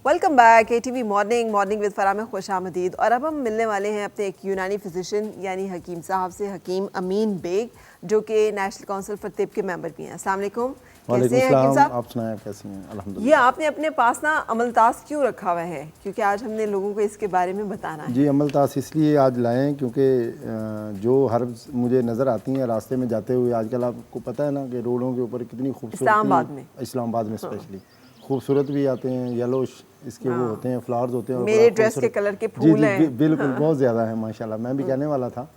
Welcome back ATV morning with Farah में खुश आमदीद। और अब हम मिलने वाले हैं अपने एक यूनानी फिजिशियन यानी हकीम साहब से, हकीम अमीन बेग, जो कि नेशनल काउंसिल फॉर तिब के मेंबर भी हैं। अस्सलाम वालेकुम, कैसे हैं हकीम साहब? आप सुनाएं, कैसी हैं? अल्हम्दुलिल्लाह। ये आपने अपने पास ना अमलतास क्यों रखा हुआ है? क्योंकि आज हमने लोगों को इसके बारे में बताना है। जी, अमलतास इसलिए आज लाए हैं क्योंकि जो हर्ब्स मुझे नज़र आती हैं रास्ते में जाते हुए, आजकल आपको पता है ना कि रोडों के ऊपर कितनी खूबसूरत, इस्लामाबाद में स्पेशली खूबसूरत भी आते हैं, येलोश इसके वो होते हैं, फ्लावर्स होते हैं, और मेरे ड्रेस के कलर के फूल हैं। बिल्कुल बहुत ज़्यादा है माशाल्लाह। मैं भी कहने वाला था,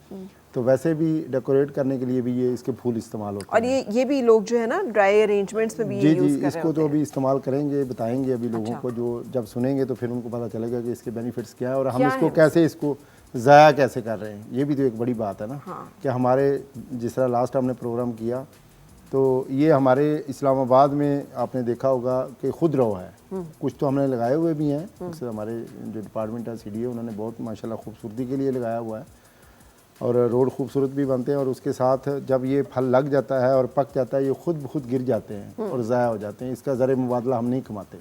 तो वैसे भी डेकोरेट करने के लिए भी ये इसके फूल इस्तेमाल होते हैं। और ये भी लोग जो है ना ड्राई अरेंजमेंट्स में भी ये यूज़ कर रहे इसको तो अभी इस्तेमाल करेंगे, बताएंगे अभी लोगों को, जो जब सुनेंगे तो फिर उनको पता चलेगा कि इसके बेनिफिट्स क्या है और हम इसको कैसे, इसको ज़ाया कैसे कर रहे हैं। ये भी तो एक बड़ी बात है ना। कि हमारे जिस तरह लास्ट हमने प्रोग्राम किया, तो ये हमारे इस्लामाबाद में आपने देखा होगा कि खुद रहो है, कुछ तो हमने लगाए हुए भी हैं। जैसे हमारे जो डिपार्टमेंट है CDA, उन्होंने बहुत माशाल्लाह खूबसूरती के लिए लगाया हुआ है और रोड खूबसूरत भी बनते हैं। और उसके साथ जब ये फल लग जाता है और पक जाता है, ये खुद ब खुद गिर जाते हैं और ज़ाया हो जाते हैं। इसका ज़र मुबादला हम नहीं कमाते,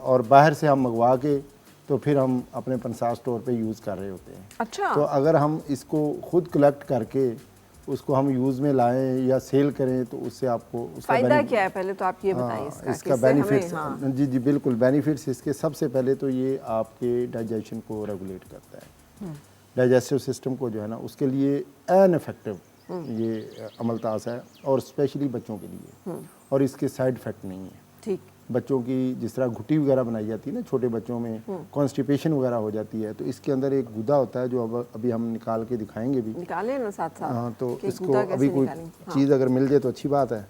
और बाहर से हम मंगवा के तो फिर हम अपने पंसार स्टोर पे यूज़ कर रहे होते हैं। अच्छा। तो अगर हम इसको खुद कलेक्ट करके उसको हम यूज़ में लाएं या सेल करें, तो उससे आपको उसका फ़ायदा क्या है? पहले तो आप ये बताइए इसका बेनिफिट्स। जी बिल्कुल, बेनिफिट्स इसके सबसे पहले तो ये आपके डाइजेशन को रेगुलेट करता है। डाइजेस्टिव सिस्टम को जो है ना, उसके लिए एन इफेक्टिव ये अमलतास है, और स्पेशली बच्चों के लिए। और इसके साइड इफ़ेक्ट नहीं है। ठीक, बच्चों की जिस तरह घुटी वगैरह बनाई जाती है ना, छोटे बच्चों में कॉन्स्टिपेशन वगैरह हो जाती है, तो इसके अंदर एक गुदा होता है, जो अब अभी हम निकाल के दिखाएंगे भी। निकालें ना साथ साथ। हाँ, तो इसको अभी कोई चीज़ अगर मिल जाए तो अच्छी बात है।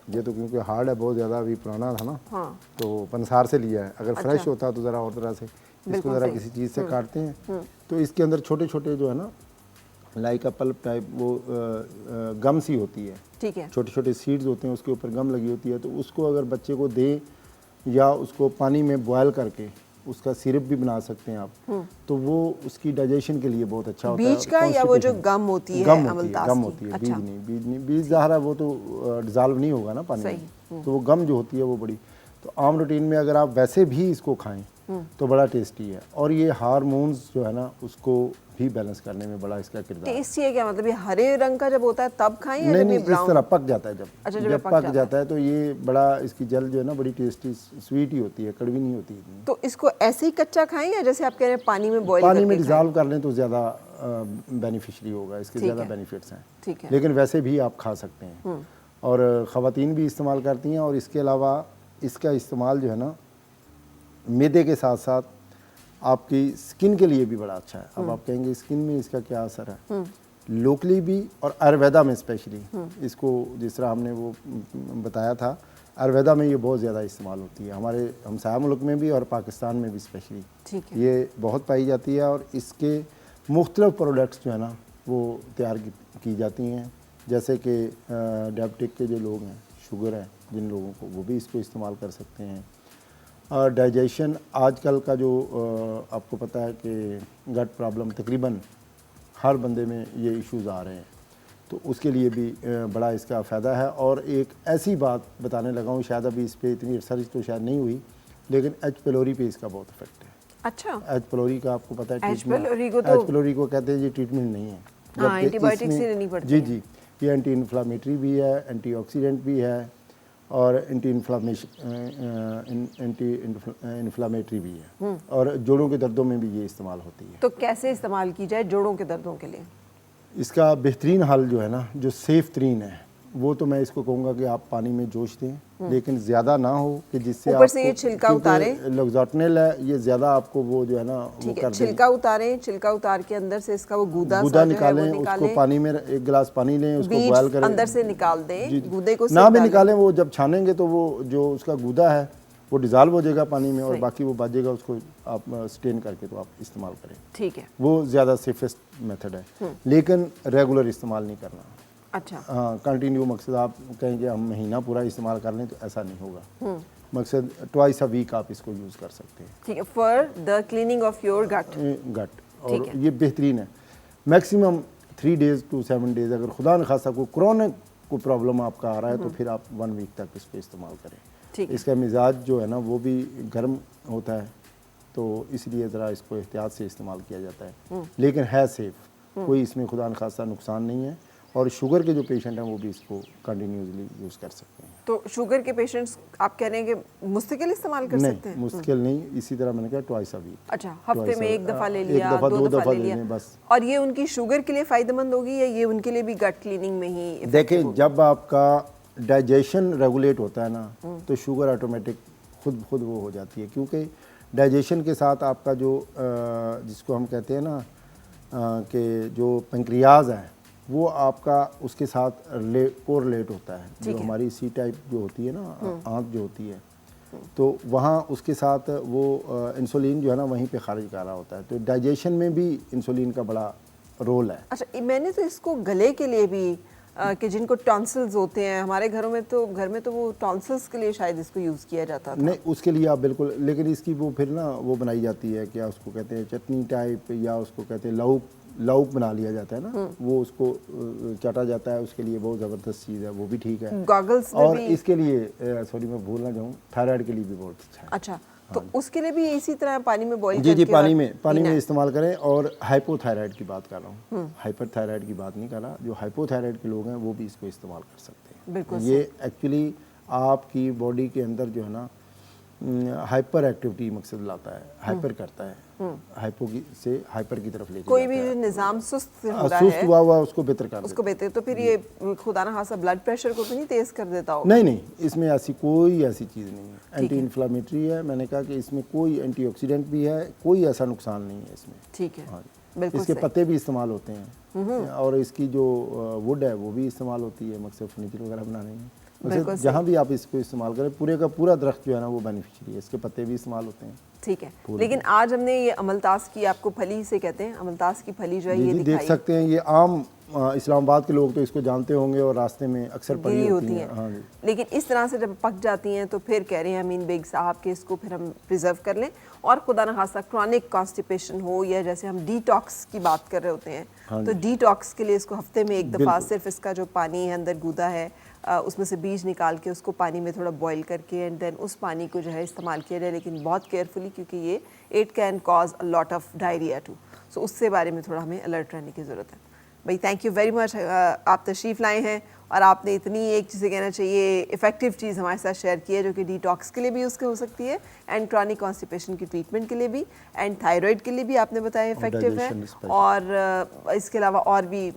ये तो क्योंकि हार्ड है बहुत ज़्यादा, अभी पुराना था ना, तो पंसार से लिया है। अगर फ्रेश होता तो ज़रा और तरह से इसको ज़रा किसी चीज़ से काटते हैं, तो इसके अंदर छोटे छोटे जो है ना, लाइक अ पल्प टाइप, वो गम सी होती है। ठीक है, छोटे छोटे सीड्स होते हैं, उसके ऊपर गम लगी होती है। तो उसको अगर बच्चे को दें, या उसको पानी में बॉयल करके उसका सिरप भी बना सकते हैं आप, तो वो उसकी डाइजेशन के लिए बहुत अच्छा होता है। बीज का या वो जो गम होती है, गम होती है, बीज ज़ाहिर वो तो डिज़ाल्व नहीं होगा ना पानी में, तो वो गम जो होती है वो बड़ी। तो आम रूटीन में अगर आप वैसे भी इसको खाएं तो बड़ा टेस्टी है, और ये हार्मोन्स जो है ना, उसको भी बैलेंस करने में बड़ा इसका किरदार। टेस्टी है क्या मतलब? ये हरे रंग का जब होता है तब खाएं, या नहीं, इस तरह पक जाता है, जब पक जाता है तो ये बड़ा, इसकी जल जो है ना बड़ी टेस्टी स्वीट ही होती है, कड़वी नहीं होती इतनी। तो इसको ऐसे ही कच्चा खाएं, या जैसे आप कह रहे हैं पानी में बॉयल पानी में डिज़ोल्व कर लें तो ज़्यादा बेनिफिशियरी होगा, इसके ज़्यादा बेनिफिट्स हैं। ठीक है, लेकिन वैसे भी आप खा सकते हैं, और ख़वातीन भी इस्तेमाल करती हैं। और इसके अलावा इसका इस्तेमाल जो है ना, मैदे के साथ साथ आपकी स्किन के लिए भी बड़ा अच्छा है। अब आप कहेंगे स्किन में इसका क्या असर है? लोकली भी और आयुर्वेदा में स्पेशली इसको, जिस तरह हमने वो बताया था, आयुर्वेदा में ये बहुत ज़्यादा इस्तेमाल होती है, हमारे हमसाया मुल्क में भी और पाकिस्तान में भी स्पेशली ये बहुत पाई जाती है। और इसके मुख्तलिफ प्रोडक्ट्स जो है ना, वो तैयार की जाती हैं। जैसे कि डायबिटिक के जो लोग हैं, शुगर है जिन लोगों को, वो भी इसको इस्तेमाल कर सकते हैं। और डाइजेशन आजकल का जो आपको पता है कि गट प्रॉब्लम तकरीबन हर बंदे में ये इश्यूज़ आ रहे हैं, तो उसके लिए भी बड़ा इसका फ़ायदा है। और एक ऐसी बात बताने लगा हूँ, शायद अभी इस पर इतनी रिसर्च तो शायद नहीं हुई, लेकिन H. pylori पे इसका बहुत इफेक्ट है। अच्छा, H. pylori का आपको पता है? H. pylori को कहते हैं, ये ट्रीटमेंट नहीं है, एंटीबायोटिक से लेनी पड़ती है। जी, ये एंटी इन्फ्लामेटरी भी है, एंटीऑक्सीडेंट भी है, और एंटी इन्फ्लामेटरी भी है, और जोड़ों के दर्दों में भी ये इस्तेमाल होती है। तो कैसे इस्तेमाल की जाए जोड़ों के दर्दों के लिए? इसका बेहतरीन हल जो है ना, जो सेफ तरीन है, वो तो मैं इसको कहूँगा कि आप पानी में जोश दें, लेकिन ज़्यादा ना हो कि जिससे ऊपर से ये छिलका उतारें। लॉक्साटिनिल है ये, ज़्यादा आपको वो जो है ना वो कर दें। छिलका उतारें, छिलका उतार के अंदर से इसका वो गूदा निकालें, उसको पानी में एक गिलास पानी लें, उसको बॉयल करें, अंदर से निकाल दें, गूदे को ना भी निकालें। वो जब छानेंगे तो वो जो उसका गूदा है वो डिज़ोल्व हो जाएगा पानी में, और बाकी वो बचेगा, उसको आप स्टेन करके तो आप इस्तेमाल करें। ठीक है, वो ज़्यादा सेफेस्ट मेथड है, लेकिन रेगुलर इस्तेमाल नहीं करना। अच्छा, हाँ, कंटिन्यू मकसद आप कहेंगे हम महीना पूरा इस्तेमाल कर लें, तो ऐसा नहीं होगा। मकसद ट्वाइस अ वीक आप इसको यूज़ कर सकते हैं। ठीक है, for the cleaning of your gut. और ये बेहतरीन है। मैक्सिमम 3 days to 7 days, अगर खुदा न खासा कोई क्रोनिक को प्रॉब्लम आपका आ रहा है, तो फिर आप 1 week तक इसको इस्तेमाल करें। ठीक है। इसका मिजाज जो है ना वो भी गर्म होता है, तो इसलिए ज़रा इसको एहतियात से इस्तेमाल किया जाता है, लेकिन है सेफ़, कोई इसमें खुदा न खास्ता नुकसान नहीं है। और शुगर के जो पेशेंट हैं वो भी इसको कंटिन्यूसली यूज़ कर सकते हैं। तो शुगर के पेशेंट्स आप कह रहे हैं कि मुस्तकिल इस्तेमाल कर सकते हैं? मुश्किल नहीं, इसी तरह मैंने कहा ट्वाइस अ वीक। अच्छा, हफ्ते में एक दफ़ा ले लिया, दो दफ़ा ले लिया बस। और ये उनकी शुगर के लिए फ़ायदेमंद होगी या ये उनके लिए भी गट क्लीनिंग में ही? देखें, जब आपका डाइजेशन रेगुलेट होता है ना तो शुगर ऑटोमेटिक खुद वो हो जाती है, क्योंकि डाइजेशन के साथ आपका जो जिसको हम कहते हैं ना कि जो पेंक्रियाज है वो आपका उसके साथ कोरिलेट होता है। जो हमारी सी टाइप जो होती है ना आंत जो होती है, तो वहाँ उसके साथ वो इंसुलिन जो है ना वहीं पे खारिज कर रहा होता है, तो डाइजेशन में भी इंसुलिन का बड़ा रोल है। अच्छा, मैंने तो इसको गले के लिए भी कि जिनको टॉन्सिल्स होते हैं, हमारे घर में तो वो टॉन्सिल्स के लिए शायद इसको यूज़ किया जाता था। नहीं, उसके लिए आप बिल्कुल, लेकिन इसकी वो फिर ना वो बनाई जाती है, क्या उसको कहते हैं चटनी टाइप, या उसको कहते हैं लौक बना लिया जाता है ना, वो उसको चाटा जाता है, उसके लिए बहुत ज़बरदस्त चीज़ है, वो भी ठीक है। गॉगल्स और इसके लिए सॉरी मैं भूल ना जाऊँ, थायराइड के लिए भी बहुत अच्छा है। अच्छा, तो उसके लिए भी इसी तरह पानी में बॉईल जी पानी में इस्तेमाल करें। और हाइपोथायराइड की बात कर रहा हूँ, हाइपरथायराइड की बात नहीं कर रहा। जो हाइपोथायराइड के लोग हैं वो भी इसको इस्तेमाल कर सकते हैं। बिल्कुल, ये एक्चुअली आपकी बॉडी के अंदर जो है ना हाइपर एक्टिविटी मकसद लाता है, हाइपर करता है, हाइपो से हाइपर की तरफ लेके कोई भी निज़ाम सुस्त हुआ उसको बेहतर कर उसको बेहतर। तो फिर ये खुदा ना खासा ब्लड प्रेशर को तो नहीं तेज कर देता हो? नहीं, इसमें कोई ऐसी चीज़ नहीं है। एंटी इन्फ्लामेटरी है, मैंने कहा कि इसमें कोई एंटीऑक्सीडेंट भी है, कोई ऐसा नुकसान नहीं है इसमें। ठीक है, बिल्कुल। इसके पत्ते भी इस्तेमाल होते हैं और इसकी जो वुड है वो भी इस्तेमाल होती है मकसद फर्नीचर वगैरह बनाने में। जहाँ भी आप इसको इस्तेमाल करें, पूरे का पूरा दरख्त जो है ना वो बेनिफिशियरी है, इसके पत्ते भी इस्तेमाल होते हैं। ठीक है, लेकिन आज हमने ये अमलतास की, आपको फली से कहते हैं, अमलतास की फली जो है ये देख सकते हैं। ये आम इस्लामाबाद के लोग तो इसको जानते होंगे और रास्ते में अक्सर पड़ी होती हैं। हाँ जी। लेकिन इस तरह से जब पक जाती हैं तो फिर कह रहे हैं अमीन बेग साहब के इसको फिर हम प्रिजर्व कर लें, और खुदा न खास्ता क्रॉनिक कॉन्स्टिपेशन हो या जैसे हम डिटॉक्स की बात कर रहे होते हैं, तो डिटॉक्स के लिए इसको हफ्ते में एक दफ़ा सिर्फ इसका जो पानी है अंदर गूदा है उसमें से बीज निकाल के उसको पानी में थोड़ा बॉईल करके एंड देन उस पानी को जो है इस्तेमाल किया जाए, लेकिन बहुत केयरफुली, क्योंकि ये it can cause a lot of diarrhoea too. So उससे बारे में थोड़ा हमें अलर्ट रहने की ज़रूरत है। भाई थैंक यू वेरी मच, आप तशरीफ़ लाए हैं और आपने इतनी एक चीज़ें कहना चाहिए इफ़ेक्टिव चीज़ हमारे साथ शेयर की है जो कि डिटॉक्स के लिए भी यूज़ हो सकती है एंड क्रॉनिक कॉन्स्टिपेशन की ट्रीटमेंट के लिए भी एंड थायराइड के लिए भी आपने बताया इफ़ेक्टिव है, और इसके अलावा और भी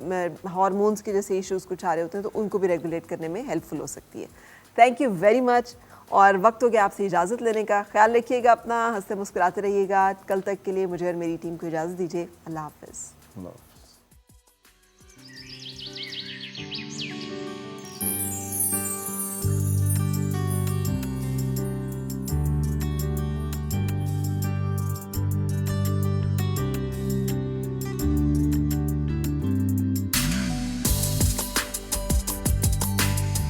हार्मोन्स के जैसे इश्यूज़ कुछ आ रहे होते हैं तो उनको भी रेगुलेट करने में हेल्पफुल हो सकती है। थैंक यू वेरी मच, और वक्त हो गया आपसे इजाज़त लेने का। ख्याल रखिएगा अपना, हंसते मुस्कुराते रहिएगा। कल तक के लिए मुझे और मेरी टीम को इजाज़त दीजिए। अल्लाह हाफ़िज़।